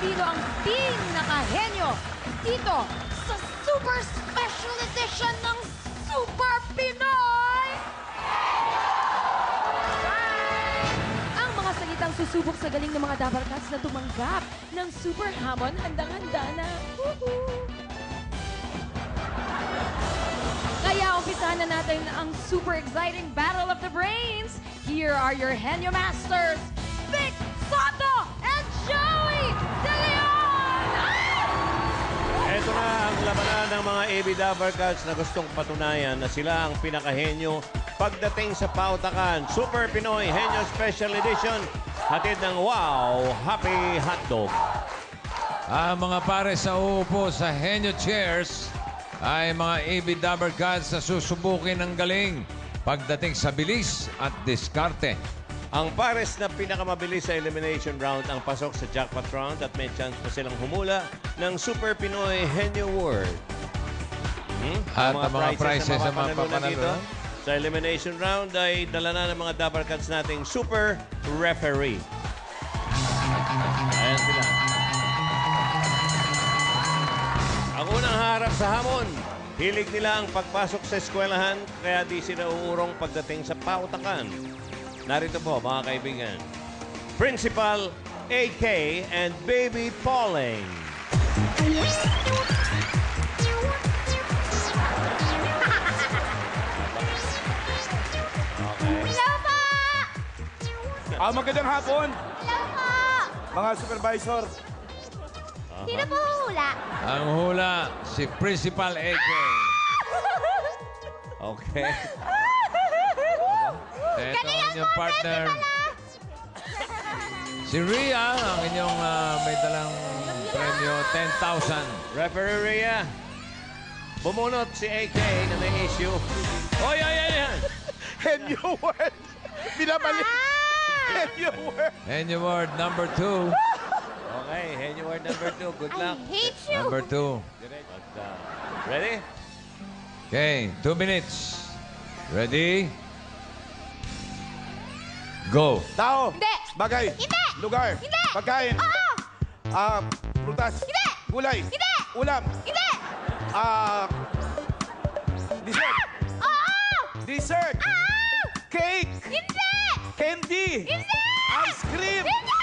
sino ang pinakahenyo dito sa super special edition ng Super Pinoy. Ang mga salitang susubok sa galing ng mga dabarkats na tumanggap ng Super Hamon, handang-handa na. Kaya umpisahan na natin ang super exciting Battle of the Brains. Here are your Henyo Masters, Vic Soto and Joey De Leon! Ito na ang labanan ng mga AB Dabarkats na gustong patunayan na sila ang pinakahenyo pagdating sa pautakan. Super Pinoy Henyo Special Edition, hatid ng Wow Happy Hotdog. Ang mga pares sa uupo sa Henyo Chairs ay mga AB Dabarkats na susubukin ng galing pagdating sa bilis at diskarte. Ang pares na pinakamabilis sa elimination round ang pasok sa jackpot round at may chance pa silang humula ng Super Pinoy Henyo Award. At ang mga prizes na sa mga papanalo sa elimination round ay dala na ng mga Dabarkats nating Super Referee. Ayan sila. Ang unang harap sa hamon, hilig nila ang pagpasok sa eskwelahan kaya di sila uurong pagdating sa pautakan. Narito po mga kaibigan, Principal AK and Baby Pauling. Hello po! Magandang hapon, Hello po! mga supervisor. Sino po hula? Ang hula, si Principal AK. Okay. Ito ang inyong partner. Si Rhea, ang inyong may dalang premyo, 10,000. Referee Rhea, bumunot si AK na may issue. Oy, ay, ay, ay! Henyo word. Binabalik. Henyo word. Henyo Award number 2. Okay, Henyo Award number 2. Good luck. Hate you! Number 2. Ready? Okay, 2 minutes. Ready? Go. Tao. Hindi. Bagay. Hindi. Lugar. Hindi. Pagkain. Oo! Prutas. Hindi. Gulay. Hindi. Ulam. Hindi! Dessert. Oo! Dessert. Cake. Hindi! Candy. Hindi! Ice cream. Hindi!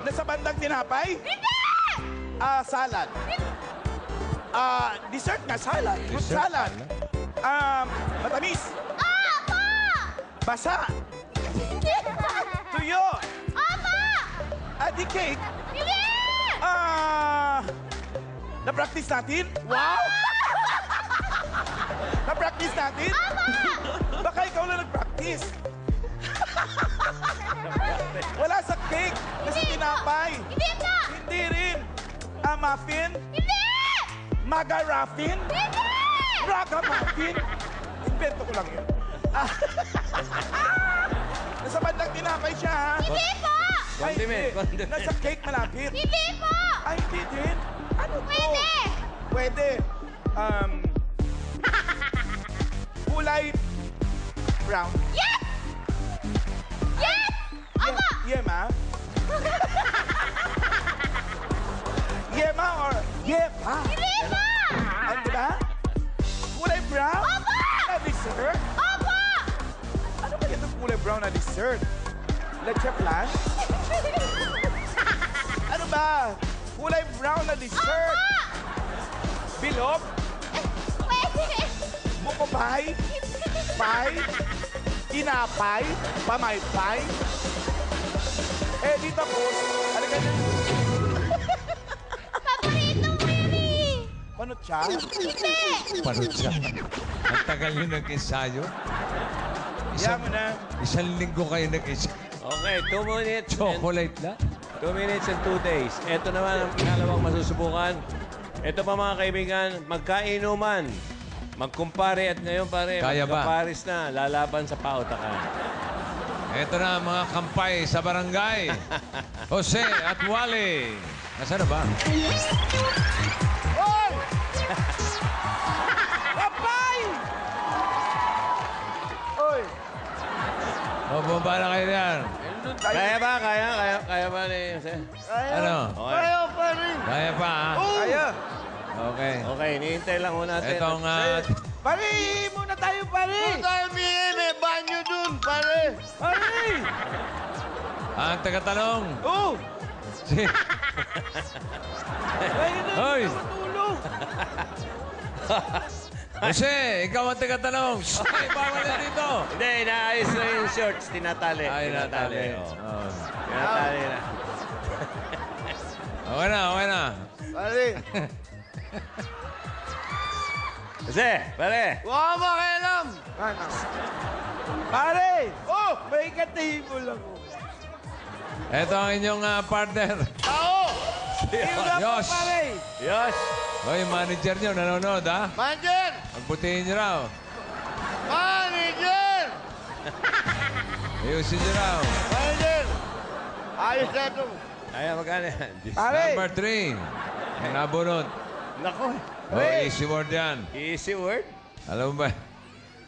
Nasa bandang tinapay. Hindi! Salad. Dessert na salad. Fruit Dessert, salad. Matamis. Opo! Basa. Hindi! Tuyo. Opo! Di cake. Hindi! Na-practice natin? Wow! Na-practice natin? Baka ikaw lang nag-practice. Wala sa cake. Nasa Hindi po. tinapay. Hindi po! Hindi rin. Muffin? Hindi! Maga-raffin? Hindi! Raga-muffin? Invento ko lang yun. Nasa bandang tinapay siya, ha? Hindi po! Ay, Condiment, hindi. condiment. Nasa cake malapit. Hindi po! Ay, hindi din. Ano to? Pwede! Pwede. Kulay brown. Yes! Yes! Opo! Yema? Yema or yepa? Hindi po! Ano ba? Kulay brown? Opo! Na dessert? Opo! Ano ba yan ang kulay brown na dessert? Leche plan? Ano ba? Kulay brown na dessert? Opo! Bilog? Pwede! Buko pie? Pie? Tinapay? Pamaypay? Dito po. Ano ka dyan? Paborito mo yun eh! Panutsa? Hindi! Parot siya. Ang tagal nyo nag-ensayo. Yan mo na. Isang linggo kayo nag-ensayo. Okay, 2 minutes. Chocolate lang. 2 minutes and 2 days. Ito naman ang ikalawang masusubukan. Ito pa mga kaibigan, magkainuman. Magkumpare at ngayon pare, Kaya ba? magkaparis na, lalaban sa pautakan. Ito na ang mga kampay sa barangay. Jose at Wally. Nasaan na ba? Hoy! Kapay! Oy! O, bumaba na kayo yan. Hello! Nandun tayo. Kaya ba? Kaya ba ni Jose? Ano? Okay. Kaya pa rin. Kaya pa, ha? Kaya. Okay. Okay, hinihintay lang ho natin. Itong, Pare, muna tayo, pare. Kung tayo may banyo dun, pare. Pare. ang tagatanong. Oh. Si... Ayun na, Hoy. matulog. Jose, ikaw ang tagatanong. Shh, ay, bawal na dito. Hindi, inaayos na yung shorts. Tinatali. Ay, natali. Oh. Oh. Tinatali na. Okay na, okay na. Pare, Jose, pare. huwag ka makialam. Ano? Pare. Oh, may katable ako. Ito ang inyong partner. Tao! Yos. Pare. Yos. Hoy, manager nyo, nanonood, ha? Manager! Pagputihin nyo raw. Manager! Ayusin nyo raw. Manager! Ayos na ito. Kaya magkano yan? Pare. Number 3. Ang nabunot. Nako. Oh, easy word yan. Easy word. Alam mo ba?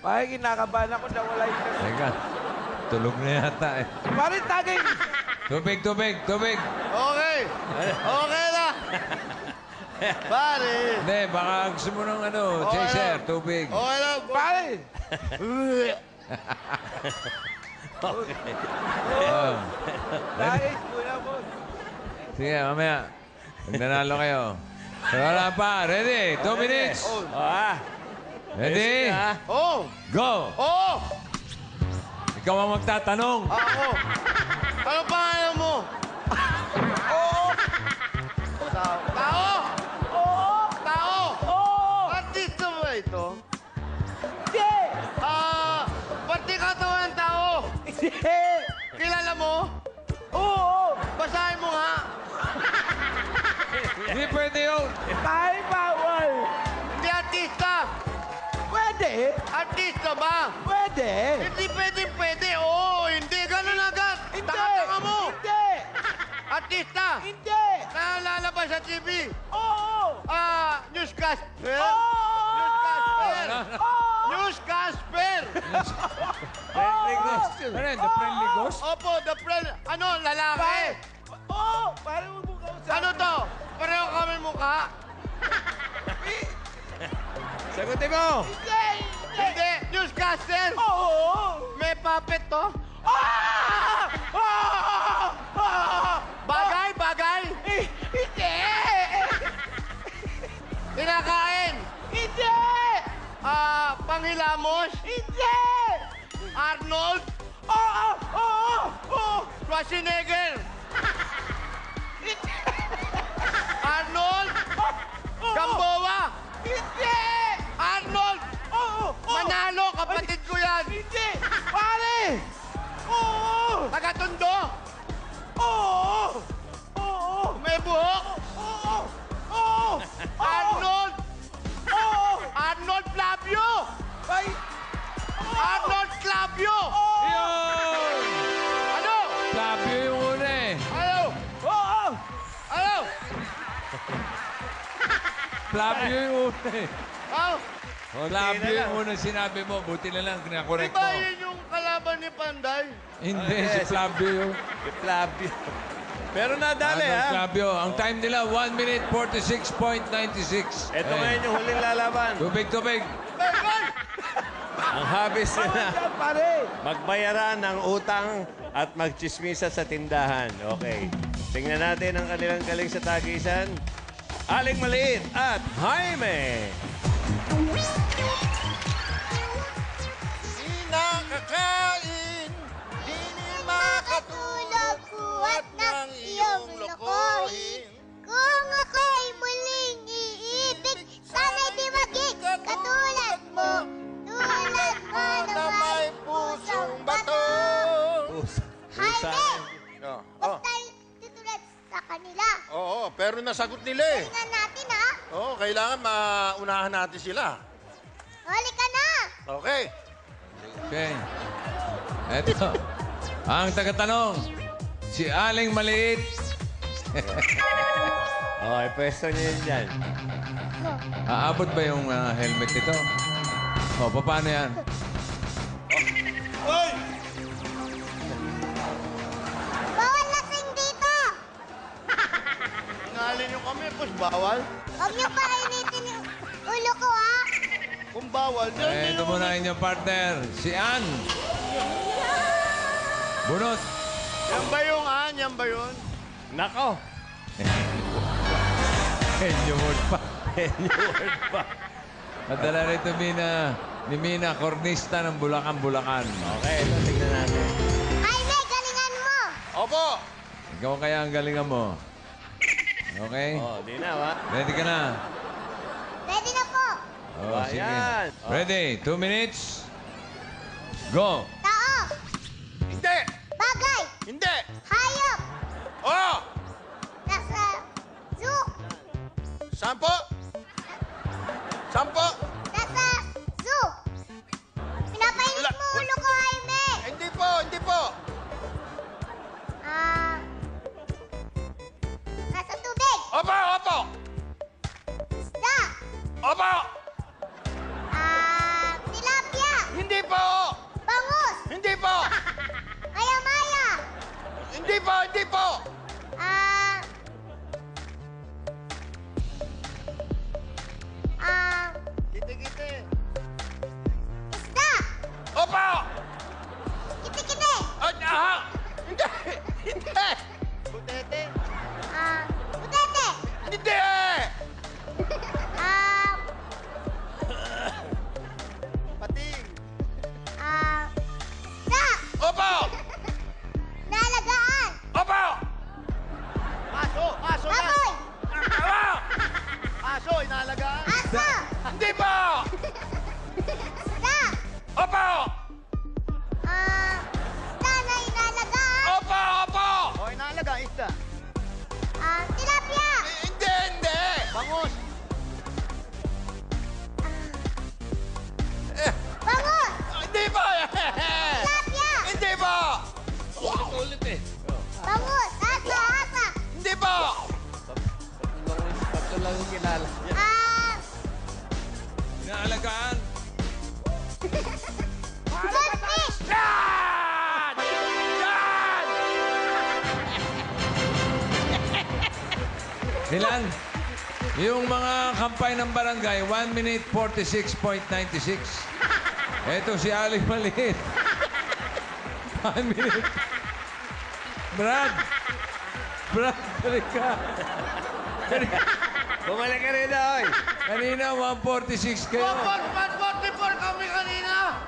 Pare, kinakabahan ako na wala yung... Teka, tulog na yata eh. Pare, tagay. Tubig, tubig, tubig. Okay. Okay na. Pare. Hindi, baka gusto mo ng ano, chaser, tubig. Okay na. Pare. Oh. Tagay, muna po. Sige, mamaya. Pag nanalo kayo. So, wala pa. Ready? 2 minutes. Oh, ah. Ready? Ah. Oh! Go! Oh! Ikaw ang magtatanong. Ako. Ano pangalan mo? Oo. Tao. Tao! Oo! Tao! Oo. Artista ba ito? Hindi. Pati katawan ng tao. Hindi. Kilala mo? Oo. Basahin mo nga. Hindi pwede yun. Pare, bawal. Hindi artista. Pwede. Artista ba? Pwede. Hindi pwede. Oo, hindi. Ganun agad. Hindi. Tanga mo. Hindi. Artista. Hindi. Nalalabas sa TV. Oo. Newscaster. Oo. Newscaster. Oo. Newscaster. Friendly question. Ano yun? The friendly ghost? Opo, the friend. Ano, lalaki. Pare. Oo. Pare, huwag mo kausap. Ano to? Pareho kami mukha. Sagutin mo. Hindi. Hindi. Newscaster. Oo. May puppet to. Ah! Ah! Ah! Bagay. Hindi. Kinakain. Hindi. Panghilamos. Hindi. Arnold. Oo. Oo. Oo. Schwarzenegger. Hindi. Arnold. Oo. Gamboa. Hindi. Arnold. Oo. Oo. Manalo, kapatid ko yan. Hindi. Pare. Oo. Tagatundo. Oo. Oo. May buhok. Oo. Oo. Arnold. Oo. Arnold Flavio. Ay. Arnold Flavio. Yun! Ano? Flavio yung una eh. Ano? Oo. Ano? Flavio yung una eh. Oh, Flavio yung una sinabi mo. Buti na lang, di kinakorek ba mo. yun yung kalaban ni Panday? Hindi, Okay, si si- Flavio yung... Flavio. Pero nadali, Ano, ha? Flavio. Ang time nila, 1 minute 46.96. Ito ngayon yung huling lalaban. Tubig, tubig. Bacon! Ang habis nila. Yan, pare. Magbayaran ng utang at magchismisa sa tindahan. Okay. Tingnan natin ang kanilang galing sa tagisan. Aling Maliit at Jaime. Di nakakain, di makatulog, kuwat ng iyong lokohin. Kung ako'y muling iibig, sana'y di maging katulad mo. Tulad mo Na may pusong bato. Jaime, Oh, huwag tayo tutulad sa kanila. Oo, pero nasagot nila eh. Tingnan natin ha. Oo, kailangan maunahan natin sila. Huli ka na. Okay. Okay. Eto. Ang tagatanong, si Aling Maliit. Okay, pwesto niyo yun dyan. Aabot ba yung helmet nito? O, paano yan? bawal? Huwag niyo painitin yung ulo ko, ha? Kung bawal, Eh, ito muna inyong partner, si Ann. Bunot. Yan ba yung Yan ba yun? Nako! Henyo word pa. Word pa. Madala rito ni Mina, kornista ng Bulacan. Okay, ito tignan natin. Jaime, galingan mo! Opo! Ikaw kaya ang galingan mo. Okay? Oh, di na, wa? Ready ka na? Ready na po! Oh, sige. Ayan. Oh. Ready? 2 minutes. Go! Tao! Hindi! Bagay! Hindi! Hayop! Oh! Nasa zoo! Sampo! Sampo! Nasa zoo! Pinapainit mo ulo ko, Jaime! Hindi po, hindi po! Nasa tubig! Opo, opo! Isda! Opo! Tilapia! Hindi po! Bangus! Hindi po! Maya-maya! Hindi po, hindi po! Kiti-kiti! Isda! Opo! Kiti-kiti! Hindi! Hindi! Butete! Putete! Hindi! Pating! Isda! Opo! Naalagaan! Opo! Aso! Aso yan! Baboy! Opo! Aso, inalagaan! Aso! Hindi po! Isda! Opo! Isda na inalagaan! Opo! Opo! O, inalagaan, isda. Tilapia! Hindi! Hindi! Bangus! Bangus! Hindi po! Tilapia! Hindi po! Ulit eh. Bangus! Asa! Hindi po! Tatlo lang yung kilala. Inaalagaan. Goldfish! Yan! Yan! Ilan? Yung mga kampay ng barangay, 1 minute 46.96. Eto si Aling Maliit. 1 minute. Brad! Brad, balik ka. Bumalik ka rin, oy! Kanina, 146 kayo. 144 kami kanina!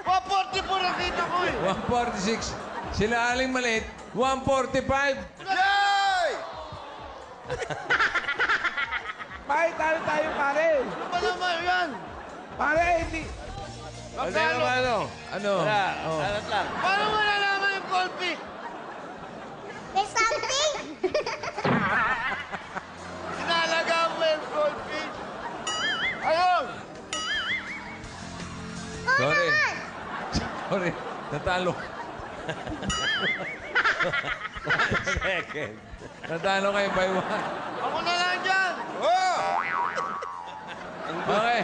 144 nakita ko eh! 146. Sila Aling Maliit, 145. Yay! Pare, tayo, pare. Ano ba naman yan? Pare, hindi. Magkano? Ano? Ano? Wala. Oh. Alat lang. Paano mo nalaman yung goldfish? May something? Inalaga mo yung goldfish? Ayun! Oo Sorry. naman! Sorry, natalo. Second. Natalo kayo by 1. Ako na lang dyan! Oh! Okay.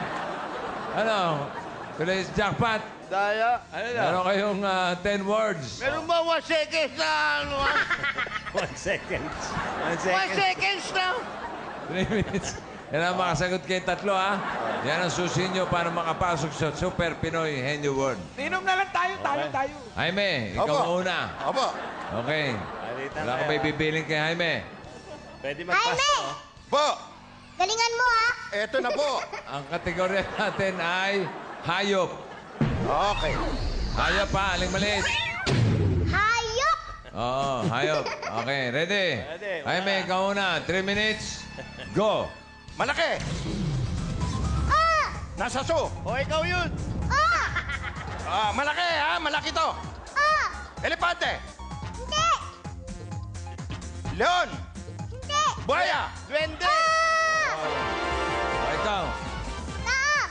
Ano? Today's jackpot. Daya. Ano na? Meron kayong 10 words. Meron ba 1 seconds na ano? 1 second. 1 1 second. seconds na? 3 minutes. Yan ang makasagot kayo tatlo, ha? Yan ang susi nyo para makapasok sa Super Pinoy Henyo World. Inom na lang tayo. Jaime, ikaw Opo. mauna. Opo. Okay. Palitan Wala ka tayo, may ah. bibiling kay Jaime. Pwede magpass Jaime! to. Po! Galingan mo, ha? Eto na po. Ang kategorya natin ay hayop. Okay. Hayop pa, aling maliit. Hayop! Oo, hayop. Okay, ready? Ready, wala. Jaime, ikaw una. 3 minutes. Go. Malaki. Nasa zoo. O, ikaw yun. Malaki ha, malaki to. Elepante. Hindi! Leon. Hindi! Buhaya. Duwende. O, ikaw. Taa!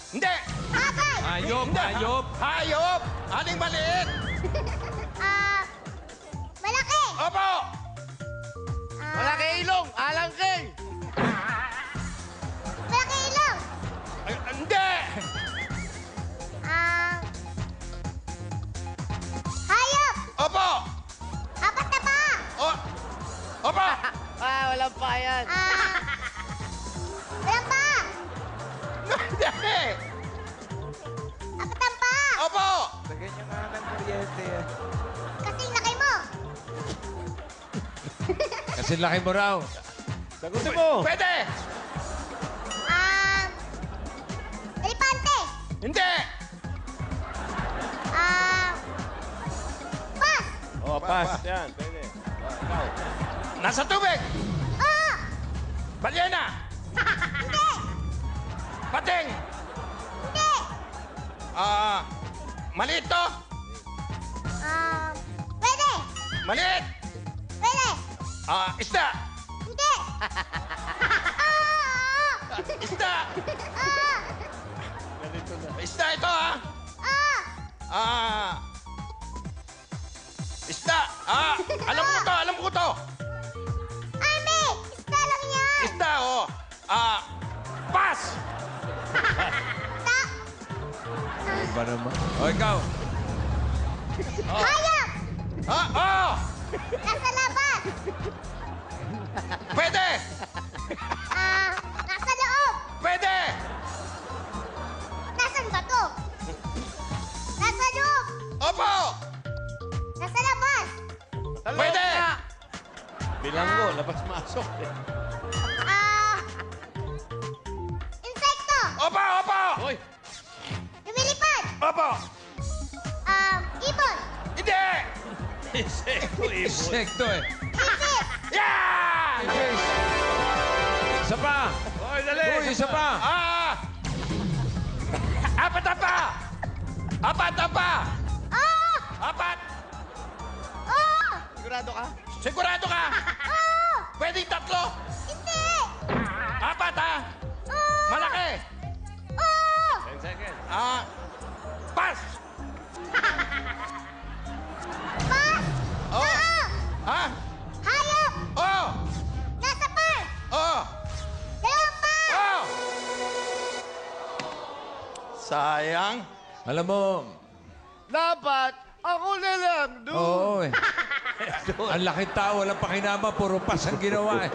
Hindi. Bagay! Hayop, Hindi. hayop. Hayop. Aling maliit. Malaki! Opo. Malaki ilong. Alangkay. Malaki ilong! Hindi. Hayop! Opo. 4 na paa! Opo. Malaki! Walang payan. Walang pa. Hindi. Apat ang pa. Opo. Lagyan niyo nga ng kuryente yan. Kasing laki mo. Kasi laki mo raw. Sagutin mo. Pwede. Elepante. Hindi. Bus. Oh, pass. Yan, pwede. Oh, ikaw. Nasa tubig. Oo. Balyena. Hindi. Pating. Hindi. Maliit to. Pwede. Maliit. Pwede. Isda. Hindi. Isda. Ganito na. Isda ito, ha? Isda. Alam ko to. Army. Isda lang yan. Isda, oh. Pass. Ta. Iba naman. O, ikaw. Hayop. Oh. Nasa labas. Pwede. Nasa loob. Pwede. Nasaan ba to? Nasa loob. Opo. Nasa labas. Pwede. Bilanggo, labas-masok. Insekto. Opo. Hoy! Lumilipad. Opo. Ibon. Hindi. Insekto, ibon. Insekto eh. Sisip. Yeah! Okay. Isa pa. Hoy, dali! Uy, isa pa. Apat na pa. Oo. Apat. Oo. Sigurado ka? Sigurado ka? Oo. Pwedeng tatlo. Hindi. Apat, ha? Oo. Malaki. Oo. 10 seconds. Pass. Bus. Oh. Oo. Ha? Hayop. Oh. Nasa park. Oh. Dalawang pa. Oh. Sayang. Alam mo, Dapat ako na lang, dude. oo eh. Ang laki tao, walang pakinama, puro pas ang ginawa eh.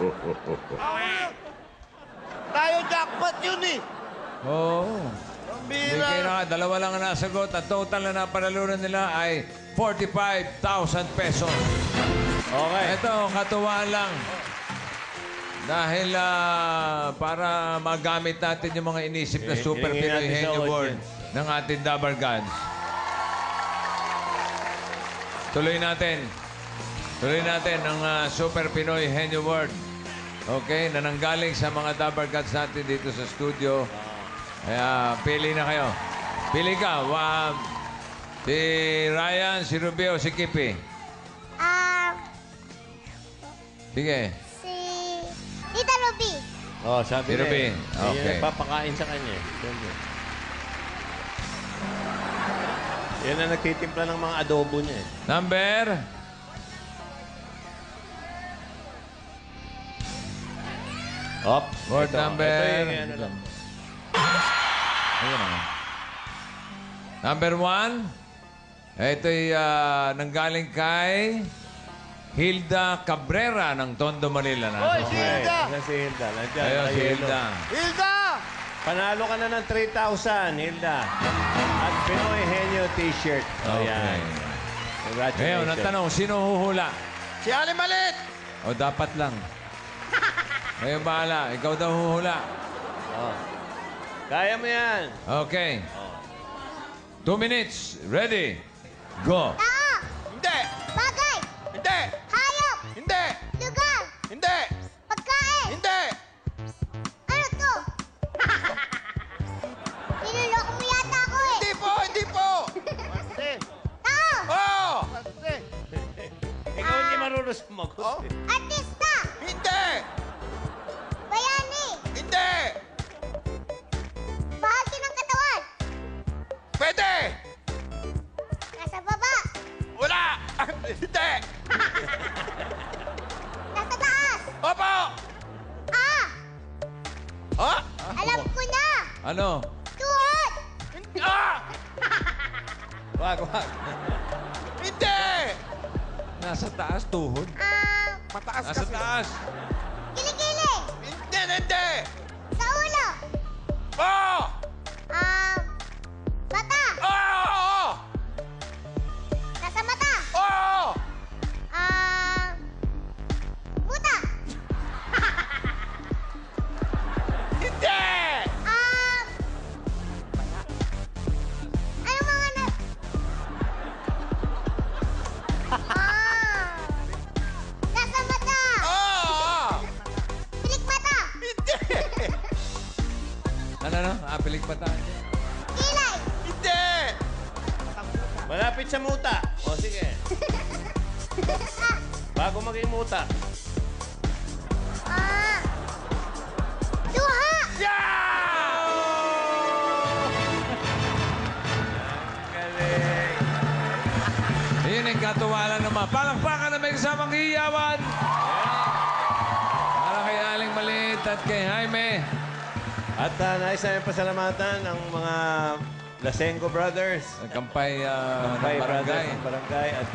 Tayo jackpot yun eh. Oo. Ang Hindi kayo na, dalawa lang ang nasagot. Ang total na napanalunan nila ay 45,000 pesos. Okay. Ito, katuwaan lang. Dahil para magamit natin yung mga inisip na Super Hingin Pinoy natin sa Henyo Award audience. ng ating Dabar Gods. Tuloy natin. Tuloy natin ang Super Pinoy Henyo Award. Okay, na nanggaling sa mga Dabar Gods natin dito sa studio. Kaya pili na kayo. Pili ka. Si Ryan, si Rubio, si Kipi. Sige. Si Tita Ruby. Oh, sabi Si Ruby. niya. Hindi Okay. niya nagpapakain sa kanya. Siyempre. Yan ang nagtitimpla ng mga adobo niya. Number? Op. Word number. Ito yung ano lang. Ayun ah. Number 1. Ito'y nanggaling kay Hilda Cabrera ng Tondo, Manila. Hoy, si Hilda! Ayan si Hilda. Nandiyan. Ayun si nakayelo. Hilda. Hilda! Panalo ka na ng 3,000, Hilda. At Pinoy Henyo T-shirt. Okay. Ayan. Congratulations. Ngayon, ang tanong, sino huhula? Si Ali Malit! O dapat lang? Ngayon bahala. Ikaw daw huhula. Oh. Kaya mo yan. Okay. 2 minutes. Ready? Go. Tao. Hindi! Bagay. Hindi! Hayop. Hindi! Lugar. Hindi! Pagkain. Hindi! Ano to? Niloloko mo yata ako eh. Hindi po! Hindi po! Tao. Oh! Ikaw hindi marunong sumagot. Oh? eh. Artista. Hindi! Bayani. Hindi! Bahagi ng katawan. Pwede! Nasa baba. Wala! Hindi! Nasa taas. Opo! Ha? Alam ko na. Ano? Tuhod. Wag, wag. Hindi! Nasa taas, tuhod. Mataas Nasa taas. Kilay. hindi! Sa ulo. Oo! Mata. Oo! Nasa mata. Oo! Buta. Hindi! Ano mga na... Nasa mata. Oo! Pilik mata. Hindi! Ano? Pilik pa tayo. Kilay. Hindi! Malapit sa muta. O, sige. Bago maging muta. Duha. Galing. Iyon ang katuwalan naman. Palakpakan na may kasamang hiyawan. Para kay Aling Maliit at kay Jaime. At nais namin pasalamatan ang mga Lasengo Brothers. Nagkampay ng Kay barangay. Brothers ng barangay at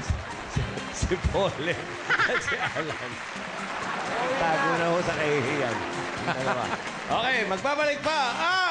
si Pauline at si Alan. Tago na ho sa kahihiyan. Dalawa. Okay, magbabalik pa ang